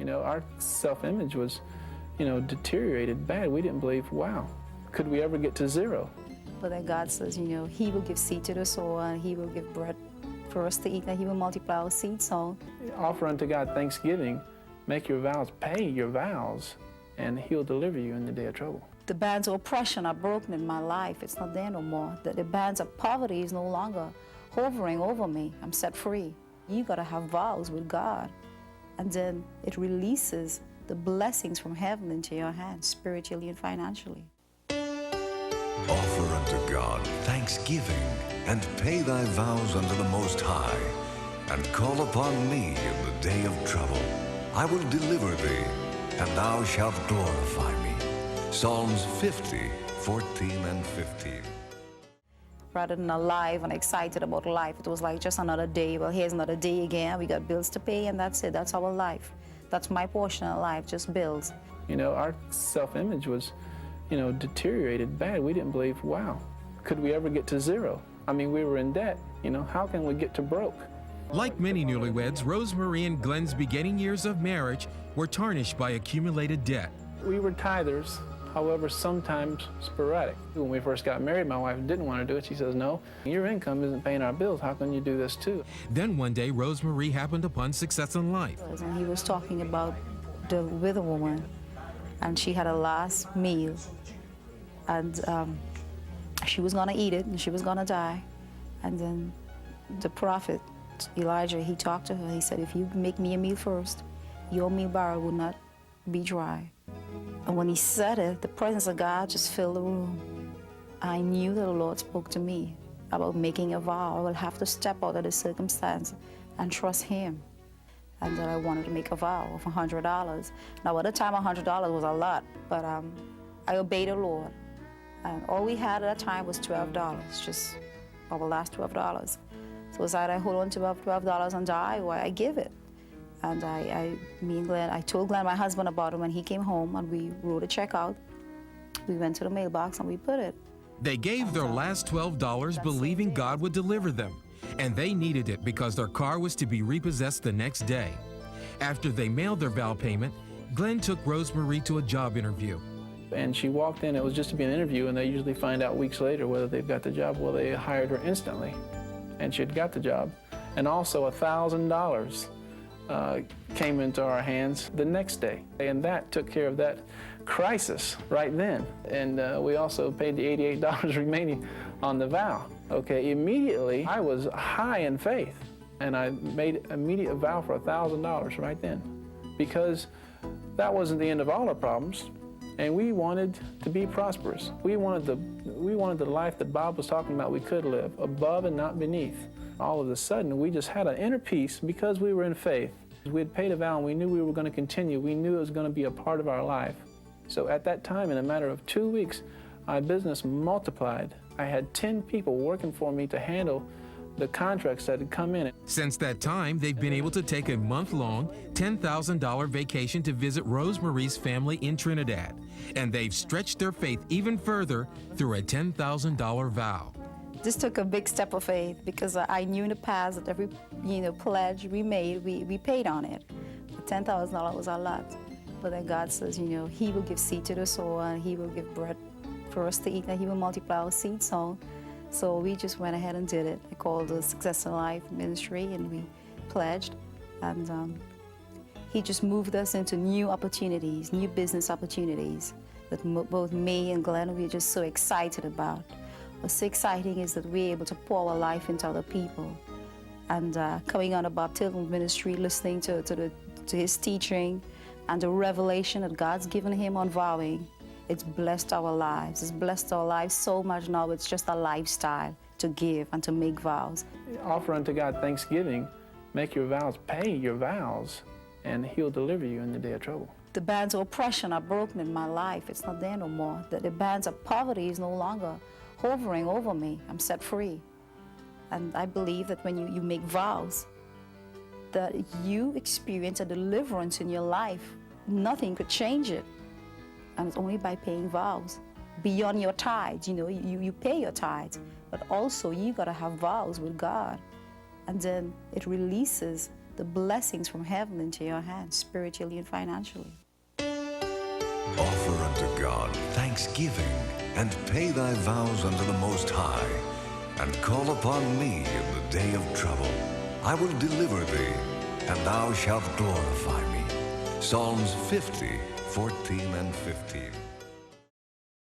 Our self-image was, deteriorated bad. We didn't believe, wow, could we ever get to zero? But then God says, He will give seed to the sower, and He will give bread for us to eat, and He will multiply our seed sown. Offer unto God thanksgiving, make your vows, pay your vows, and He'll deliver you in the day of trouble. The bands of oppression are broken in my life. It's not there no more. The bands of poverty is no longer hovering over me. I'm set free. You got to have vows with God, and then it releases the blessings from heaven into your hands, spiritually and financially. Offer unto God thanksgiving, and pay thy vows unto the Most High, and call upon me in the day of trouble. I will deliver thee, and thou shalt glorify me. Psalms 50, 14 and 15. Rather than alive and excited about life, it was like just another day. Well, here's another day again. We got bills to pay, and that's it. That's our life. That's my portion of life, just bills. Our self-image was, deteriorated bad. We didn't believe, wow, could we ever get to zero? We were in debt. How can we get to broke? Like many newlyweds, Rosemarie and Glenn's beginning years of marriage were tarnished by accumulated debt. We were tithers, however, sometimes sporadic. When we first got married, my wife didn't want to do it. She says, no, your income isn't paying our bills. How can you do this too? Then one day, Rosemarie happened upon Success in Life. And he was talking about the widow woman, and she had a last meal, and she was going to eat it, and she was going to die. And then the prophet, Elijah, he talked to her. He said, if you make me a meal first, your meal barrel will not be dry. And when he said it, the presence of God just filled the room. I knew that the Lord spoke to me about making a vow. I will have to step out of the circumstance and trust Him. And that I wanted to make a vow of $100. Now, at the time, $100 was a lot, but I obeyed the Lord. And all we had at that time was $12, just our last $12. So it's either I hold on to $12 and die, or I give it. And me and Glenn, I told Glenn, my husband, about it when he came home, and we wrote a check out. We went to the mailbox and we put it. They gave their last $12 believing God would deliver them, and they needed it because their car was to be repossessed the next day. After they mailed their vow payment, Glenn took Rosemarie to a job interview. And she walked in, it was just to be an interview, and they usually find out weeks later whether they've got the job. Well, they hired her instantly, and she had got the job. And also $1,000 came into our hands the next day. And that took care of that crisis right then. And we also paid the $88 remaining on the vow. Okay, immediately I was high in faith, and I made immediate vow for $1,000 right then, because that wasn't the end of all our problems, and we wanted to be prosperous. We wanted the life that Bob was talking about we could live, above and not beneath. All of a sudden, we just had an inner peace because we were in faith. We had paid a vow, and we knew we were going to continue. We knew it was going to be a part of our life. So at that time, in a matter of 2 weeks, my business multiplied. I had 10 people working for me to handle the contracts that had come in. Since that time, they've been able to take a month-long, $10,000 vacation to visit Rosemarie's family in Trinidad. And they've stretched their faith even further through a $10,000 vow. This took a big step of faith, because I knew in the past that every pledge we made, we paid on it. But $10,000 was a lot. But then God says, He will give seed to the sower, and He will give bread for us to eat, and He will multiply our seed sown. So we just went ahead and did it. I called the Success in Life Ministry, and we pledged. And He just moved us into new opportunities, new business opportunities that both me and Glenn, we're just so excited about. What's so exciting is that we're able to pour our life into other people. And coming on the Bob Tilton ministry, listening to his teaching and the revelation that God's given him on vowing, it's blessed our lives. It's blessed our lives so much now. It's just a lifestyle to give and to make vows. Offer unto God thanksgiving, make your vows, pay your vows, and He'll deliver you in the day of trouble. The bands of oppression are broken in my life. It's not there no more. The bands of poverty is no longer hovering over me. I'm set free. And I believe that when you make vows, that you experience a deliverance in your life. Nothing could change it. And it's only by paying vows. Beyond your tithes, you pay your tithes, but also you gotta have vows with God. And then it releases the blessings from heaven into your hands, spiritually and financially. Offer unto God thanksgiving, and pay thy vows unto the Most High, and call upon me in the day of trouble. I will deliver thee, and thou shalt glorify me. Psalms 50, 14 and 15.